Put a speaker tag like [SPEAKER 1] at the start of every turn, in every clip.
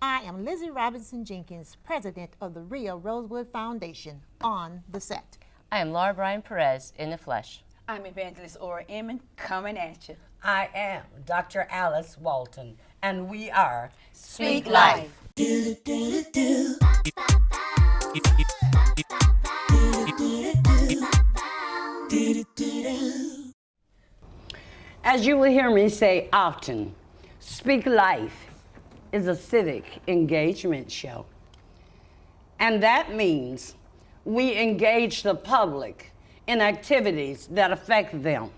[SPEAKER 1] I am Lizzie Robinson Jenkins, president of the Rio Rosewood Foundation, on the set.
[SPEAKER 2] I am Laura Bryan Perez, in the flesh.
[SPEAKER 3] I'm Evangelist Ora Inman, coming at you.
[SPEAKER 4] I am Dr. Alice Walton, and we are
[SPEAKER 3] Speak Life.
[SPEAKER 4] As you will hear me say often, Speak Life is a civic engagement show. And that means we engage the public in activities that affect them.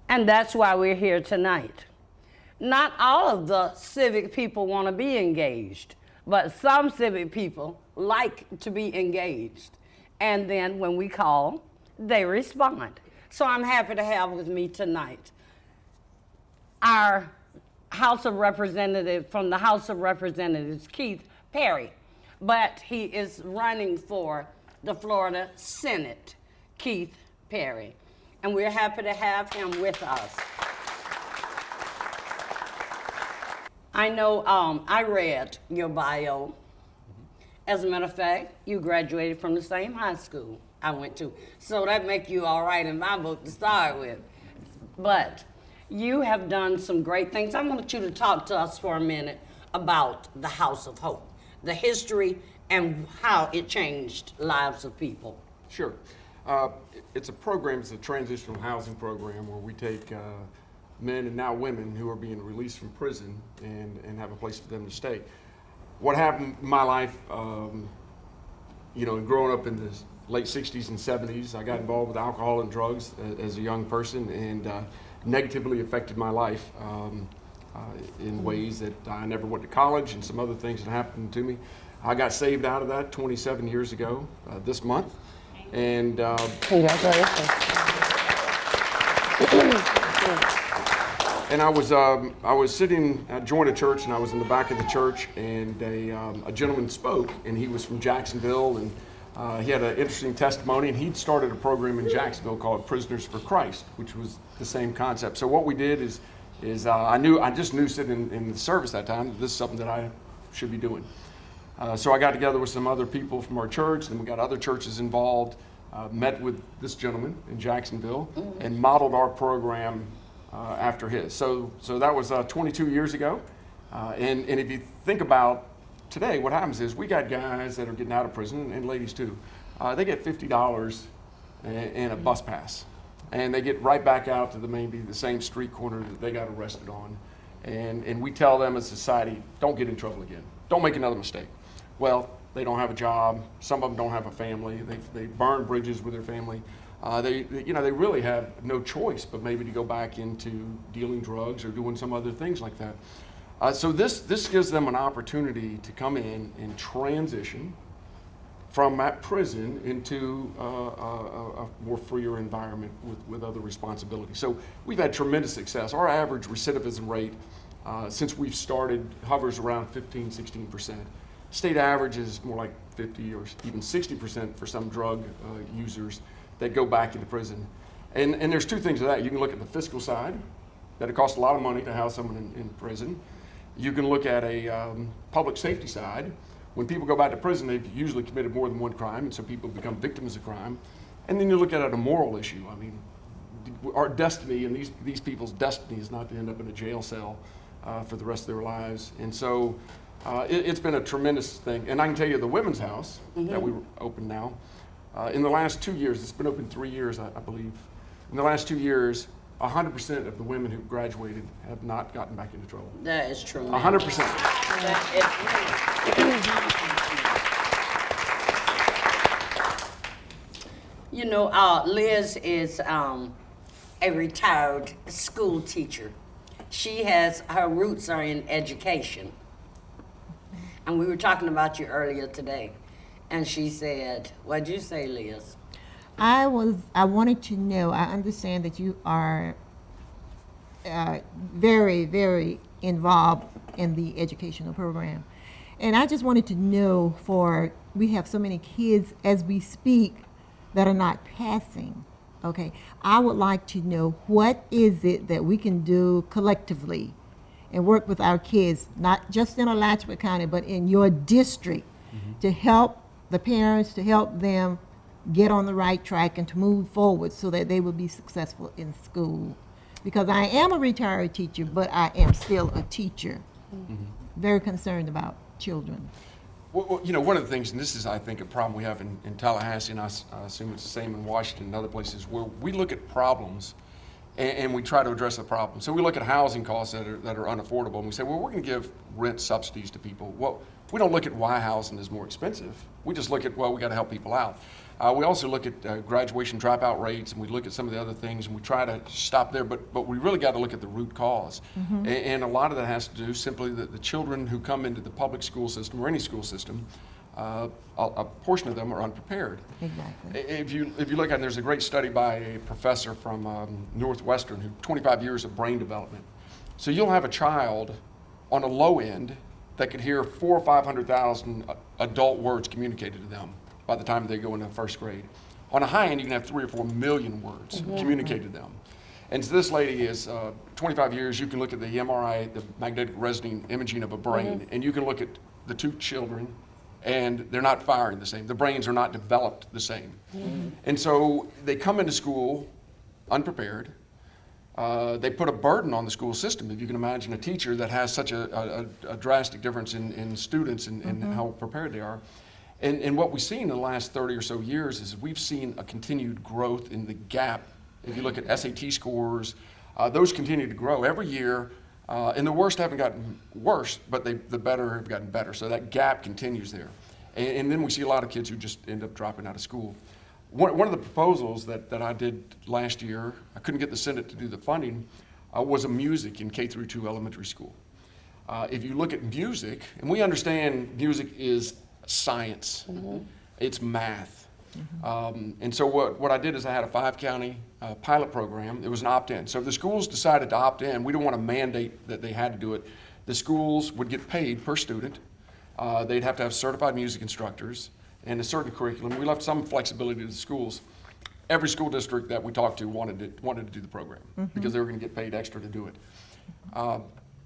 [SPEAKER 4] And that's why we're here tonight. Not all of the civic people want to be engaged, but some civic people like to be engaged. And then when we call, they respond. So I'm happy to have with me tonight our House of Representatives, from the House of Representatives, Keith Perry, but he is running for the Florida Senate, Keith Perry, and we're happy to have him with us. I know I read your bio. As a matter of fact, you graduated from the same high school I went to, so that makes you all right in my book to start with. But you have done some great things. I want you to talk to us for a minute about the House of Hope, the history and how it changed lives of people.
[SPEAKER 5] Sure. It's a program, it's a transitional housing program where we take men and now women who are being released from prison and have a place for them to stay. What happened in my life, and growing up in the late 60s and 70s, I got involved with alcohol and drugs as a young person, and negatively affected my life in ways that I never went to college and some other things that happened to me. I got saved out of that 27 years ago this month. And
[SPEAKER 2] Congratulations.
[SPEAKER 5] and I was sitting, I joined a church, and I was in the back of the church, and a gentleman spoke, and he was from Jacksonville, and he had an interesting testimony, and he'd started a program in Jacksonville called Prisoners for Christ, which was the same concept. So what we did is I just knew sitting in the service that time that this is something that I should be doing. So I got together with some other people from our church, and we got other churches involved, met with this gentleman in Jacksonville, and modeled our program after his. So that was 22 years ago. And if you think about today, what happens is we got guys that are getting out of prison, and ladies too. They get $50 and a bus pass, and they get right back out to maybe the same street corner that they got arrested on. And we tell them as a society, don't get in trouble again. Don't make another mistake. Well, they don't have a job. Some of them don't have a family. They burn bridges with their family. They really have no choice but maybe to go back into dealing drugs or doing some other things like that. So this gives them an opportunity to come in and transition from that prison into a more freer environment with other responsibilities. So we've had tremendous success. Our average recidivism rate since we've started hovers around 15-16%. State average is more like 50 or even 60% for some drug users that go back into prison. And there's two things to that. You can look at the fiscal side, that it costs a lot of money to house someone in prison. You can look at a public safety side. When people go back to prison, they've usually committed more than one crime, and so people become victims of crime. And then you look at it a moral issue. I mean, our destiny and these people's destiny is not to end up in a jail cell for the rest of their lives. And so it's been a tremendous thing. And I can tell you the Women's House that we open now, in the last 2 years, it's been open 3 years, I believe. In the last 2 years, 100% of the women who graduated have not gotten back into trouble.
[SPEAKER 4] That is true.
[SPEAKER 5] 100%.
[SPEAKER 4] Liz is a retired school teacher. Her roots are in education. And we were talking about you earlier today. And she said, what'd you say, Liz?
[SPEAKER 1] I wanted to know, I understand that you are very, very involved in the educational program. And I just wanted to know, we have so many kids as we speak that are not passing, okay? I would like to know, what is it that we can do collectively and work with our kids, not just in Alachua County, but in your district, to help the parents, to help them get on the right track and to move forward so that they will be successful in school. Because I am a retired teacher, but I am still a teacher. Very concerned about children.
[SPEAKER 5] Well, you know, one of the things, and this is, I think, a problem we have in Tallahassee, and I assume it's the same in Washington and other places, where we look at problems and we try to address the problem. So we look at housing costs that are unaffordable, and we say, well, we're going to give rent subsidies to people. Well, we don't look at why housing is more expensive. We just look at, well, we got to help people out. We also look at graduation dropout rates, and we look at some of the other things, and we try to stop there, but we really got to look at the root cause. And a lot of that has to do simply that the children who come into the public school system or any school system, a portion of them are unprepared.
[SPEAKER 1] Exactly.
[SPEAKER 5] If you look at it, there's a great study by a professor from Northwestern, who 25 years of brain development. So you'll have a child on a low end that could hear 400,000 or 500,000 adult words communicated to them by the time they go into first grade. On a high end, you can have 3 or 4 million words communicated to them. And so this lady is 25 years. You can look at the MRI, the magnetic resonance imaging of a brain, and you can look at the two children, and they're not firing the same. The brains are not developed the same. And so they come into school unprepared. They put a burden on the school system. If you can imagine a teacher that has such a drastic difference in students and how prepared they are. And what we've seen in the last 30 or so years is we've seen a continued growth in the gap. If you look at SAT scores, those continue to grow every year. And the worst haven't gotten worse, but the better have gotten better. So that gap continues there. And then we see a lot of kids who just end up dropping out of school. One of the proposals that I did last year, I couldn't get the Senate to do the funding, was a music in K through 2 elementary school. If you look at music, and we understand music is science, it's math. And so what I did is I had a 5-county pilot program. It was an opt-in. So if the schools decided to opt in, we don't want to mandate that they had to do it. The schools would get paid per student. They'd have to have certified music instructors and a certain curriculum. We left some flexibility to the schools. Every school district that we talked to wanted to do the program because they were going to get paid extra to do it.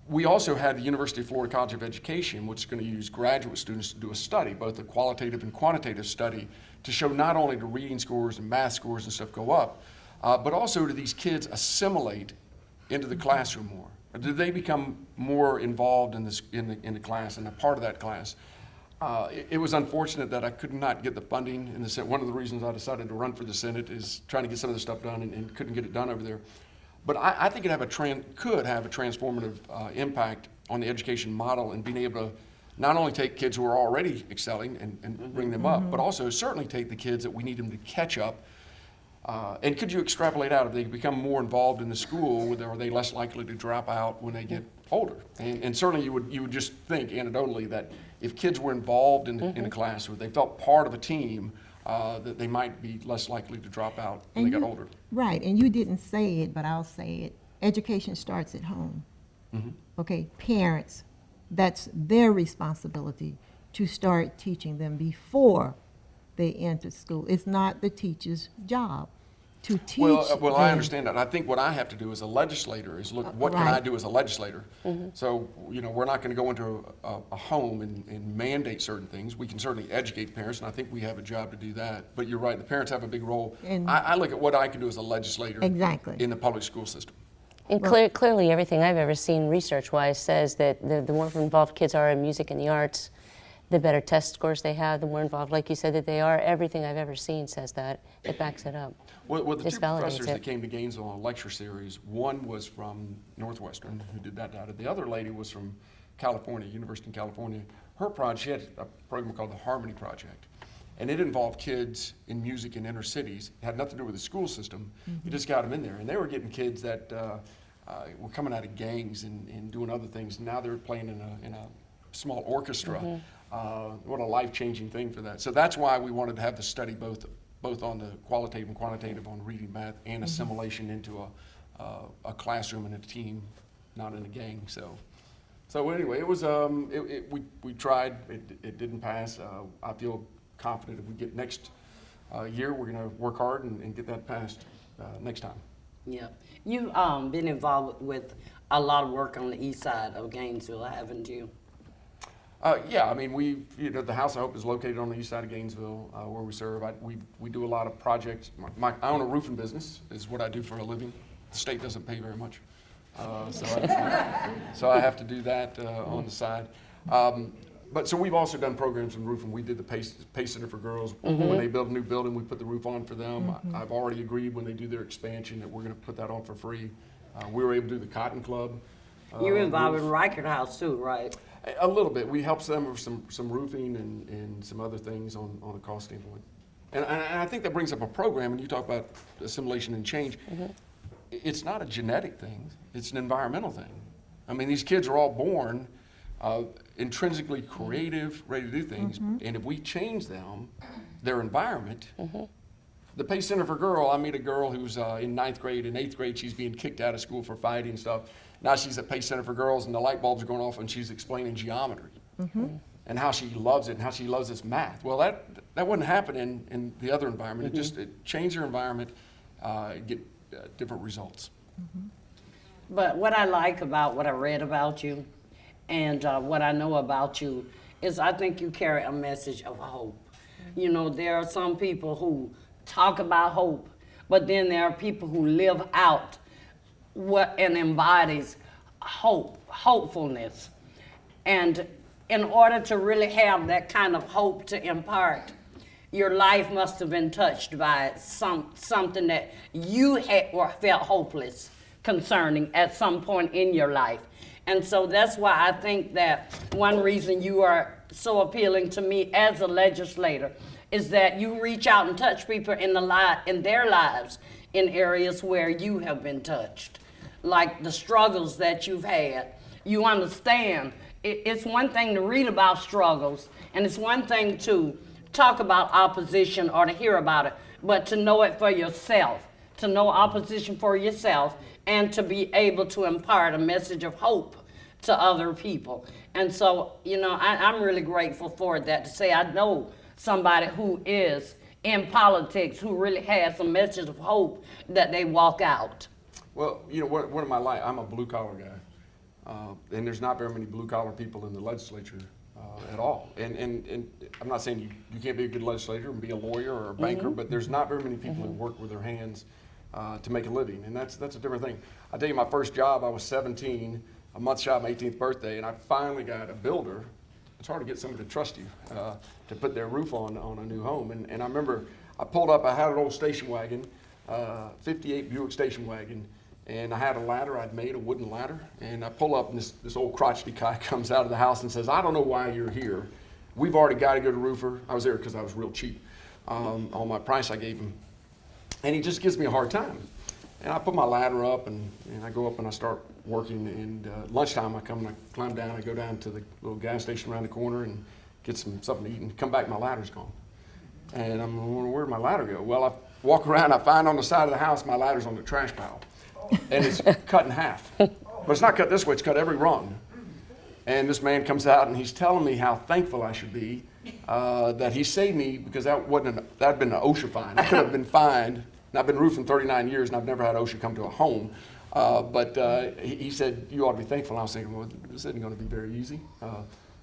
[SPEAKER 5] We also had the University of Florida College of Education, which is going to use graduate students to do a study, both a qualitative and quantitative study, to show not only do reading scores and math scores and stuff go up, but also do these kids assimilate into the classroom more? Or do they become more involved in the class and a part of that class? It was unfortunate that I could not get the funding in the Senate. One of the reasons I decided to run for the Senate is trying to get some of this stuff done and couldn't get it done over there. But I think it could have a transformative impact on the education model and being able to not only take kids who are already excelling and bring them up, but also certainly take the kids that we need them to catch up. And could you extrapolate out, if they become more involved in the school, are they less likely to drop out when they get older? And certainly you would just think anecdotally that if kids were involved in the class, or they felt part of a team, that they might be less likely to drop out when they got older.
[SPEAKER 1] Right, and you didn't say it, but I'll say it. Education starts at home. Okay, parents, that's their responsibility to start teaching them before they enter school. It's not the teacher's job to teach
[SPEAKER 5] Well, I
[SPEAKER 1] them.
[SPEAKER 5] understand that. I think what I have to do as a legislator is look, what can I
[SPEAKER 1] Right.
[SPEAKER 5] do as a legislator? So, we're not going to go into a home and mandate certain things. We can certainly educate parents, and I think we have a job to do that. But you're right, the parents have a big role.
[SPEAKER 1] And-
[SPEAKER 5] I look at what I can do as a legislator
[SPEAKER 1] Exactly.
[SPEAKER 5] in the public school system.
[SPEAKER 2] And clearly, everything I've ever seen research-wise says that the more involved kids are in music and the arts, the better test scores they have, the more involved, like you said, that they are. Everything I've ever seen says that. It backs it up.
[SPEAKER 5] Well, the
[SPEAKER 2] Just
[SPEAKER 5] two
[SPEAKER 2] validates
[SPEAKER 5] professors
[SPEAKER 2] it.
[SPEAKER 5] that came to Gainesville on a lecture series, one was from Northwestern, who did that data. The other lady was from California, University of California. Her project, she had a program called the Harmony Project. And it involved kids in music in inner cities. It had nothing to do with the school system. It just got them in there. And they were getting kids that were coming out of gangs and doing other things. Now they're playing in a small orchestra. What a life-changing thing for that. So that's why we wanted to have the study both on the qualitative and quantitative on reading, math, and assimilation into a classroom and a team, not in a gang. So anyway, it was we tried. It didn't pass. I feel confident if we get next year, we're going to work hard and get that passed next time.
[SPEAKER 4] Yeah. You've been involved with a lot of work on the east side of Gainesville, haven't you?
[SPEAKER 5] Yeah, I mean, the House of Hope is located on the east side of Gainesville, where we serve. We do a lot of projects. I own a roofing business, is what I do for a living. The state doesn't pay very much. So I have to do that on the side. But so we've also done programs in roofing. We did the Pace Center for Girls. When they build a new building, we put the roof on for them. I've already agreed when they do their expansion that we're going to put that on for free. We were able to do the Cotton Club.
[SPEAKER 4] You're involved in Reichert House too, right?
[SPEAKER 5] A little bit. We help them with some roofing and some other things on a cost standpoint. And I think that brings up a program, and you talk about assimilation and change. It's not a genetic thing. It's an environmental thing. I mean, these kids are all born intrinsically creative, ready to do things. And if we change them, their environment, the Pace Center for Girl, I meet a girl who's in 9th grade. In 8th grade, she's being kicked out of school for fighting and stuff. Now she's at Pace Center for Girls, and the light bulbs are going off, and she's explaining geometry and how she loves it and how she loves this math. Well, that wouldn't happen in the other environment. It changed her environment, get different results.
[SPEAKER 4] But what I like about what I read about you and what I know about you is I think you carry a message of hope. You know, there are some people who talk about hope, but then there are people who live out what and embodies hopefulness. And in order to really have that kind of hope to impart, your life must have been touched by something that you had or felt hopeless concerning at some point in your life. And so that's why I think that one reason you are so appealing to me as a legislator is that you reach out and touch people in their lives in areas where you have been touched, like the struggles that you've had. You understand, it's one thing to read about struggles, and it's one thing to talk about opposition or to hear about it, but to know it for yourself, to know opposition for yourself, and to be able to impart a message of hope to other people. And so, you know, I'm really grateful for that, to say I know somebody who is in politics who really has a message of hope that they walk out.
[SPEAKER 5] Well, you know, what am I like? I'm a blue-collar guy, and there's not very many blue-collar people in the legislature at all. And I'm not saying you can't be a good legislator and be a lawyer or a banker, but there's not very many people who work with their hands to make a living, and that's a different thing. I'll tell you, my first job, I was 17, a month shy of my 18th birthday, and I finally got a builder. It's hard to get somebody to trust you to put their roof on a new home. And I remember I pulled up, I had an old station wagon, 58 Buick station wagon, and I had a ladder I'd made, a wooden ladder, and I pull up, and this old crotchety guy comes out of the house and says, "I don't know why you're here. We've already got a good roofer." I was there because I was real cheap on my price I gave him. And he just gives me a hard time. And I put my ladder up, and I go up and I start working, and lunchtime I come and I climb down, I go down to the little gas station around the corner and get something to eat, and come back, my ladder's gone. And I'm wondering, where'd my ladder go? Well, I walk around, I find on the side of the house, my ladder's on the trash pile. And it's cut in half. But it's not cut this way, it's cut every rung. And this man comes out and he's telling me how thankful I should be that he saved me, because that'd been an OSHA fine. I could have been fined. And I've been roofing 39 years and I've never had OSHA come to a home. But he said, "You ought to be thankful." And I was thinking, well, this isn't going to be very easy.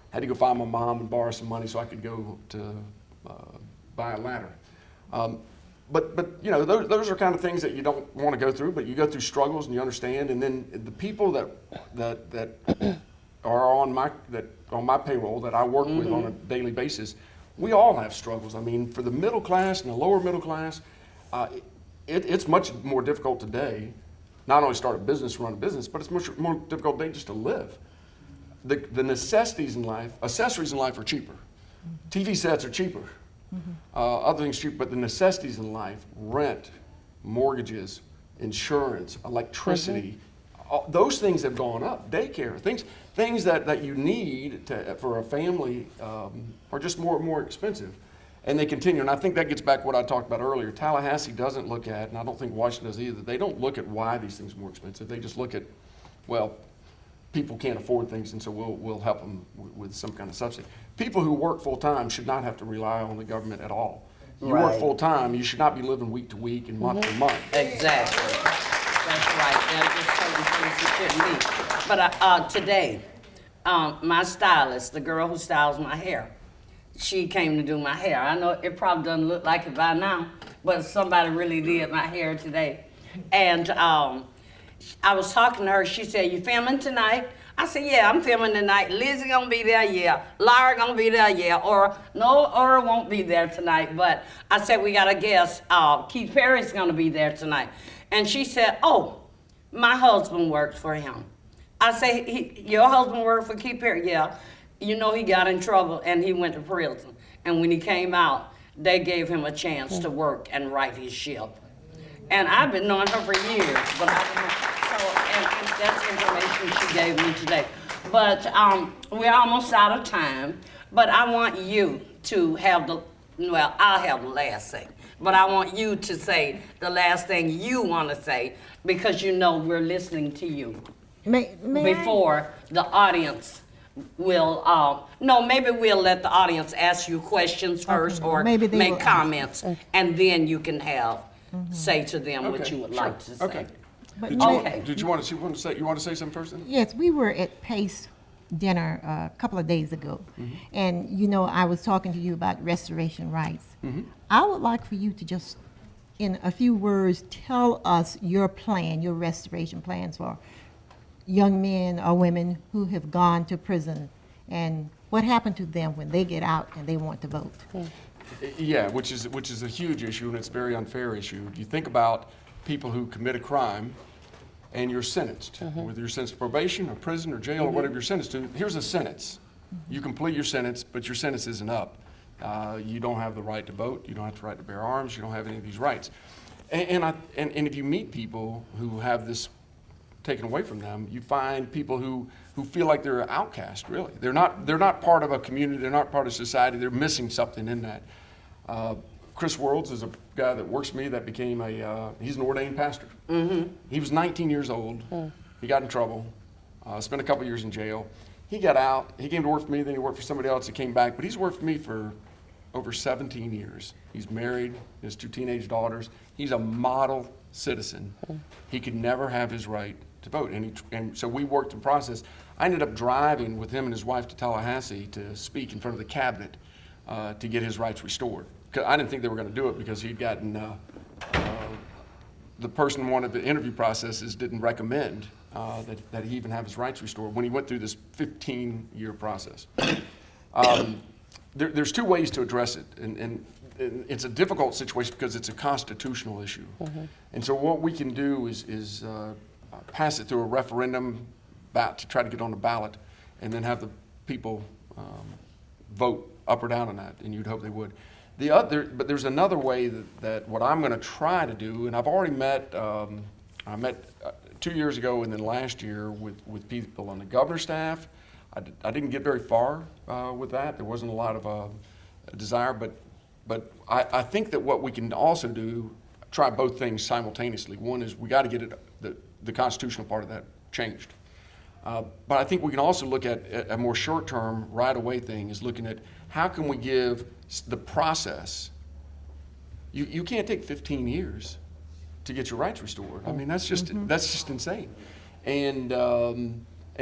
[SPEAKER 5] Had to go find my mom and borrow some money so I could go to buy a ladder. But you know, those are kind of things that you don't want to go through, but you go through struggles and you understand. And then the people that are on my payroll that I work with on a daily basis, we all have struggles. I mean, for the middle class and the lower middle class, it's much more difficult today, not only start a business, run a business, but it's much more difficult today just to live. The necessities in life, accessories in life are cheaper. TV sets are cheaper. Other things cheaper, but the necessities in life, rent, mortgages, insurance, electricity, those things have gone up. Daycare, things that you need for a family are just more expensive. And they continue, and I think that gets back to what I talked about earlier. Tallahassee doesn't look at, and I don't think Washington does either, they don't look at why these things are more expensive. They just look at, well, people can't afford things, and so we'll help them with some kind of subsidy. People who work full-time should not have to rely on the government at all. You work
[SPEAKER 4] Right.
[SPEAKER 5] full-time, you should not be living week to week and month to month.
[SPEAKER 4] Exactly. That's right. There's just certain things you shouldn't be. But today, my stylist, the girl who styles my hair, she came to do my hair. I know it probably doesn't look like it by now, but somebody really did my hair today. And I was talking to her. She said, "You filming tonight?" I said, "Yeah, I'm filming tonight. Lizzie gonna be there, yeah. Laura gonna be there, yeah. Or no, Ora won't be there tonight. But I said we got a guest. Keith Perry's gonna be there tonight." And she said, "Oh, my husband works for him." I say, "Your husband worked for Keith Perry?" "Yeah. You know he got in trouble and he went to prison. And when he came out, they gave him a chance to work and right his ship." And I've been knowing her for years, but I didn't know. So, and that's information she gave me today. But we're almost out of time. But I want you to have I'll have the last say. But I want you to say the last thing you want to say, because you know we're listening to you.
[SPEAKER 1] May
[SPEAKER 4] Before the audience will, maybe we'll let the audience ask you questions first, or
[SPEAKER 1] maybe they
[SPEAKER 4] make
[SPEAKER 1] will
[SPEAKER 4] comments, and then you can say to them what
[SPEAKER 5] Okay,
[SPEAKER 4] you would
[SPEAKER 5] sure.
[SPEAKER 4] like to say.
[SPEAKER 5] Okay.
[SPEAKER 1] But
[SPEAKER 5] Did
[SPEAKER 1] may-
[SPEAKER 5] you want to say something first then?
[SPEAKER 1] Yes, we were at Pace dinner a couple of days ago, and I was talking to you about restoration rights. I would like for you to just, in a few words, tell us your plan, your restoration plans for young men or women who have gone to prison, and what happened to them when they get out and they want to vote.
[SPEAKER 5] Yeah, which is a huge issue, and it's a very unfair issue. You think about people who commit a crime and you're sentenced, whether you're sentenced to probation or prison or jail or whatever you're sentenced to. Here's a sentence. You complete your sentence, but your sentence isn't up. You don't have the right to vote. You don't have the right to bear arms. You don't have any of these rights. And if you meet people who have this taken away from them, you find people who feel like they're outcast, really. They're not part of a community. They're not part of society. They're missing something in that. Chris Worlds is a guy that works for me that became he's an ordained pastor. He was 19 years old. He got in trouble, spent a couple years in jail. He got out. He came to work for me, then he worked for somebody else. He came back, but he's worked for me for over 17 years. He's married, his 2 teenage daughters. He's a model citizen. He could never have his right to vote, and so we worked the process. I ended up driving with him and his wife to Tallahassee to speak in front of the cabinet to get his rights restored. I didn't think they were going to do it because he'd gotten, the person who wanted the interview processes didn't recommend that he even have his rights restored when he went through this 15-year process. There's 2 ways to address it, and it's a difficult situation because it's a constitutional issue. And so what we can do is pass it through a referendum to try to get on the ballot, and then have the people vote up or down on that, and you'd hope they would. But there's another way that what I'm going to try to do, and I've already met, I met 2 years ago and then last year with people on the governor's staff. I didn't get very far with that. There wasn't a lot of desire, but I think that what we can also do, try both things simultaneously. One is we got to get the constitutional part of that changed. But I think we can also look at a more short-term, right-away thing, is looking at how can we give the process. You can't take 15 years to get your rights restored. I mean, that's just insane. And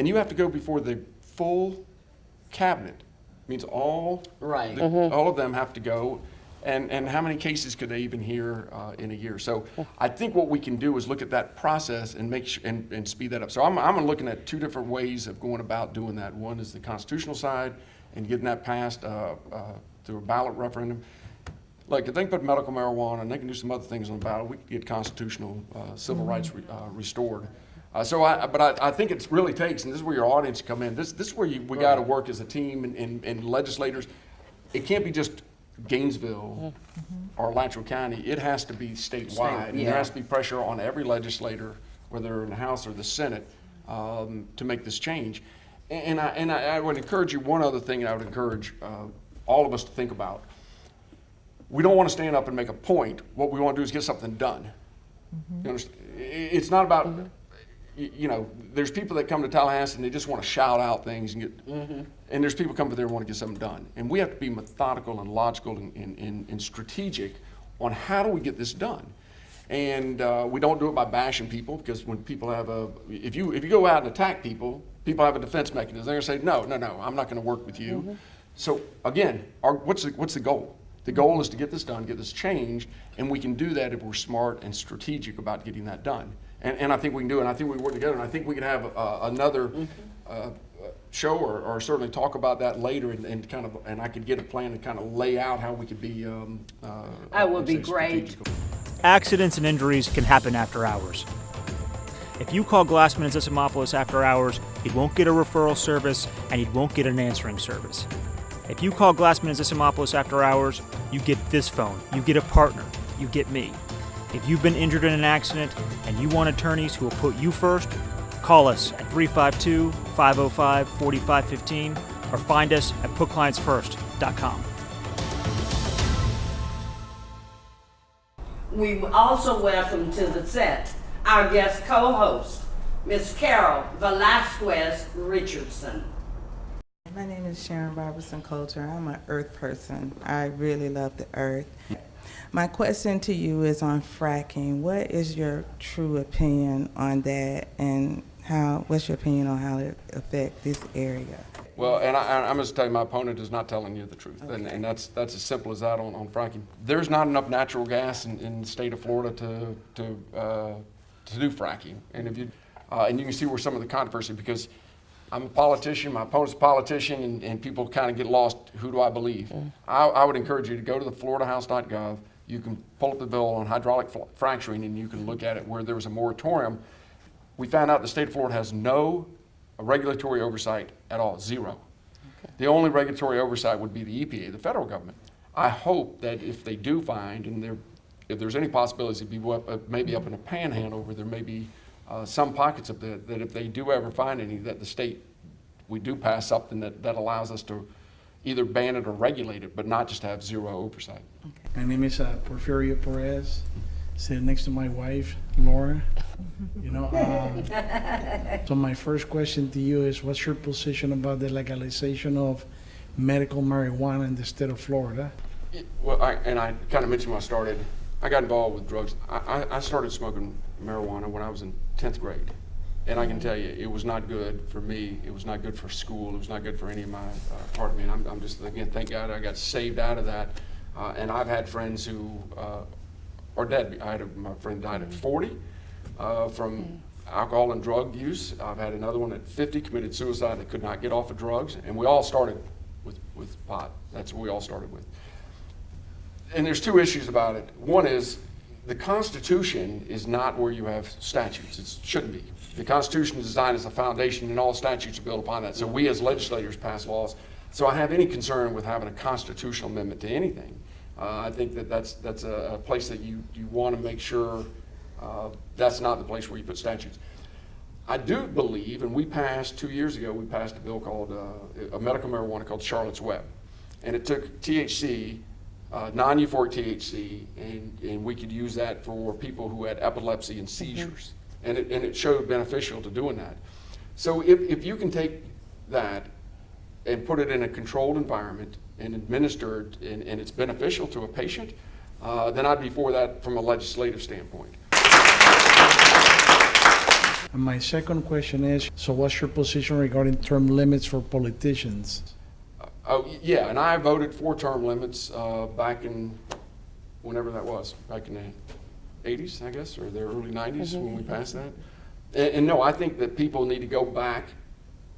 [SPEAKER 5] you have to go before the full cabinet. Means all of them have to go. And how many cases could they even hear in a year? So I think what we can do is look at that process and and speed that up. So I'm looking at 2 different ways of going about doing that. One is the constitutional side and getting that passed through a ballot referendum. Like, if they can put medical marijuana and they can do some other things on the ballot, we can get constitutional civil rights restored. But I think it really takes, and this is where your audience come in. This is where we got to work as a team and legislators. It can't be just Gainesville or Alachua County. It has to be statewide. And there has to be pressure on every legislator, whether they're in the House or the Senate, to make this change. And I would encourage you, one other thing I would encourage all of us to think about. We don't want to stand up and make a point. What we want to do is get something done. You understand? It's not about, there's people that come to Tallahassee and they just want to shout out things and get, and there's people come there and want to get something done. And we have to be methodical and logical and strategic on how do we get this done. And we don't do it by bashing people, because when people have if you go out and attack people, people have a defense mechanism. They're going to say, no, I'm not going to work with you. So again, what's the goal? The goal is to get this done, get this changed, and we can do that if we're smart and strategic about getting that done. And I think we can do it, and I think we work together, and I think we can have another show or certainly talk about that later, and I could get a plan and kind of lay out how we could be
[SPEAKER 4] That would be great.
[SPEAKER 5] strategical.
[SPEAKER 6] Accidents and injuries can happen after hours. If you call Glassman and Zissimopoulos after hours, he won't get a referral service and he won't get an answering service. If you call Glassman and Zissimopoulos after hours, you get this phone, you get a partner, you get me. If you've been injured in an accident and you want attorneys who will put you first, call us at 352-505-4515 or find us at putclientsfirst.com.
[SPEAKER 4] We also welcome to the set our guest co-host, Miss Carol Velasquez Richardson.
[SPEAKER 7] My name is Sharon Robertson Coulter. I'm an earth person. I really love the earth. My question to you is on fracking. What is your true opinion on that, and what's your opinion on how it affects this area?
[SPEAKER 5] Well, and I'm going to tell you, my opponent is not telling you the truth, okay. and that's as simple as that on fracking. There's not enough natural gas in the state of Florida to do fracking, and and you can see where some of the controversy, because I'm a politician, my opponent's a politician, and people kind of get lost. Who do I believe? I would encourage you to go to the floridahouse.gov. You can pull up the bill on hydraulic fracturing, and you can look at it where there was a moratorium. We found out the state of Florida has no regulatory oversight at all, zero. Okay. The only regulatory oversight would be the EPA, the federal government. I hope that if they do find, and if there's any possibility to be maybe up in a panhandle where there may be some pockets of that if they do ever find any, that the state, we do pass something that allows us to either ban it or regulate it, but not just have zero oversight.
[SPEAKER 7] Okay.
[SPEAKER 8] My name is Porfirio Perez, sitting next to my wife, Laura. So my first question to you is, what's your position about the legalization of medical marijuana in the state of Florida?
[SPEAKER 5] Well, I kind of mentioned when I got involved with drugs. I started smoking marijuana when I was in 10th grade. And I can tell you, it was not good for me. It was not good for school. It was not good for any of my part of me. And I'm just, again, thank God I got saved out of that. And I've had friends who are dead. My friend died at 40 from alcohol and drug use. I've had another one at 50 committed suicide that could not get off of drugs. And we all started with pot. That's what we all started with. And there's two issues about it. One is the Constitution is not where you have statutes. It shouldn't be. The Constitution is designed as a foundation, and all statutes are built upon that. So we as legislators pass laws. So I have any concern with having a constitutional amendment to anything. I think that's a place that you want to make sure that's not the place where you put statutes. I do believe, and we passed 2 years ago, we passed a bill called a medical marijuana called Charlotte's Web, and it took THC, non-euphoric THC, and we could use that for people who had epilepsy and seizures, and it showed beneficial to doing that. So if you can take that and put it in a controlled environment and administer it, and it's beneficial to a patient, then I'd be for that from a legislative standpoint.
[SPEAKER 8] And my second question is, so what's your position regarding term limits for politicians?
[SPEAKER 5] Oh, yeah, and I voted for term limits back in, whenever that was, back in the 80s, I guess, or the early 90s when we passed that. And no, I think that people need to go back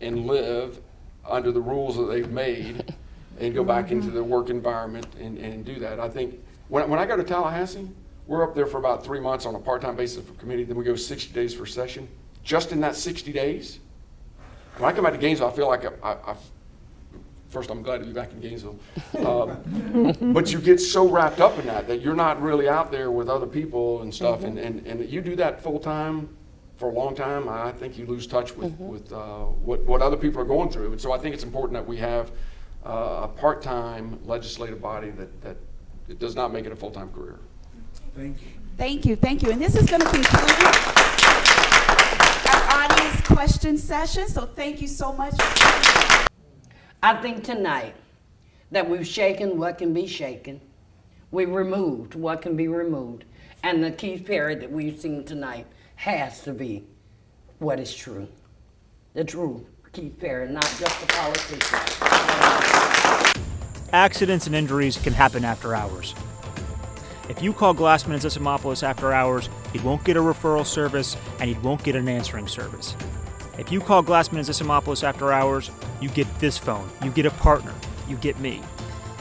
[SPEAKER 5] and live under the rules that they've made and go back into the work environment and do that. I think when I go to Tallahassee, we're up there for about 3 months on a part-time basis for committee, then we go 60 days for session. Just in that 60 days, when I come back to Gainesville, I feel like first, I'm glad to be back in Gainesville. But you get so wrapped up in that you're not really out there with other people and stuff. And you do that full time for a long time, I think you lose touch with what other people are going through. And so I think it's important that we have a part-time legislative body that it does not make it a full-time career.
[SPEAKER 8] Thank you.
[SPEAKER 3] Thank you, thank you. And this is going to conclude our audience question session. So thank you so much.
[SPEAKER 4] I think tonight that we've shaken what can be shaken. We removed what can be removed. And the Keith Perry that we've seen tonight has to be what is true. The true Keith Perry, not just a politician.
[SPEAKER 6] Accidents and injuries can happen after hours. If you call Glassman and Zissimopoulos after hours, you won't get a referral service and you won't get an answering service. If you call Glassman and Zissimopoulos after hours, you get this phone, you get a partner, you get me.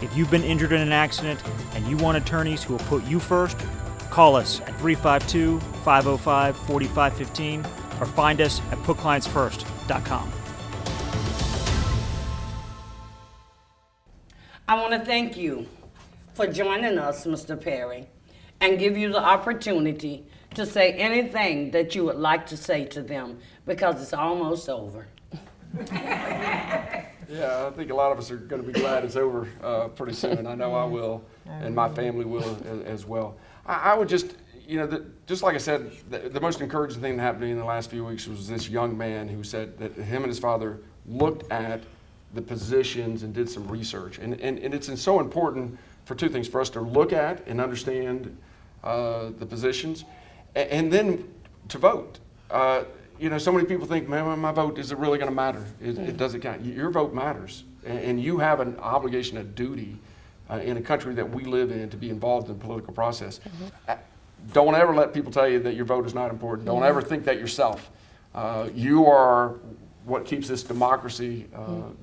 [SPEAKER 6] If you've been injured in an accident and you want attorneys who will put you first, call us at 352-505-4515 or find us at putclientsfirst.com.
[SPEAKER 4] I want to thank you for joining us, Mr. Perry, and give you the opportunity to say anything that you would like to say to them, because it's almost over.
[SPEAKER 5] Yeah, I think a lot of us are going to be glad it's over pretty soon. I know I will, and my family will as well. I would just, just like I said, the most encouraging thing that happened to me in the last few weeks was this young man who said that him and his father looked at the positions and did some research. And it's so important for two things: for us to look at and understand the positions, and then to vote. So many people think, man, my vote, is it really going to matter? It doesn't count. Your vote matters, and you have an obligation, a duty in a country that we live in to be involved in the political process. Don't ever let people tell you that your vote is not important. Don't ever think that yourself. You are what keeps this democracy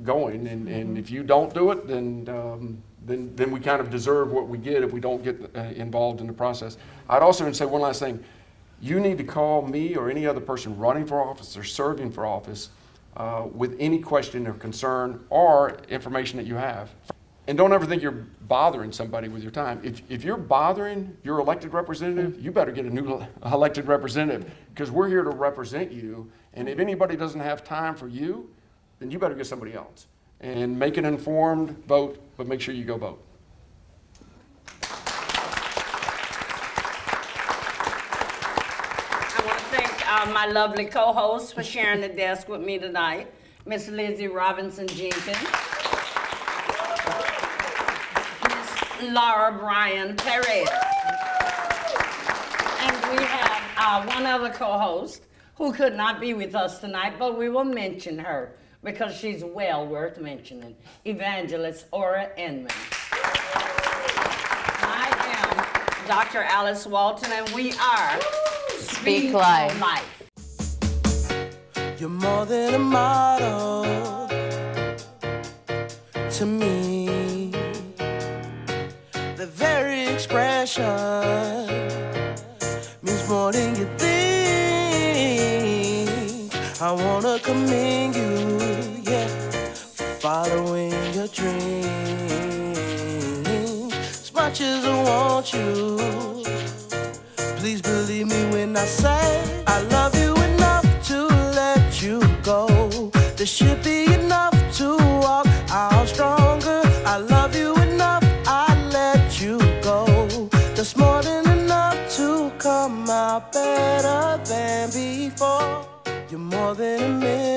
[SPEAKER 5] going, and if you don't do it, then we kind of deserve what we get if we don't get involved in the process. I'd also say one last thing. You need to call me or any other person running for office or serving for office with any question or concern or information that you have. And don't ever think you're bothering somebody with your time. If you're bothering your elected representative, you better get a new elected representative, because we're here to represent you. And if anybody doesn't have time for you, then you better get somebody else. And make an informed vote, but make sure you go vote.
[SPEAKER 4] My lovely co-hosts for sharing the desk with me tonight, Miss Lizzie Robinson Jenkins, Miss Laura Bryan Perez, and we have one other co-host who could not be with us tonight, but we will mention her because she's well worth mentioning, Evangelist Ora Enman. I am Dr. Alice Walton, and we are
[SPEAKER 2] Speak Life.
[SPEAKER 9] You're more than a model to me. The very expression means more than you think. I wanna commend you, yeah, for following your dreams. As much as I want you, please believe me when I say I love you enough to let you go. There should be enough to walk out stronger. I love you enough, I let you go. There's more than enough to come out better than before. You're more than a minute.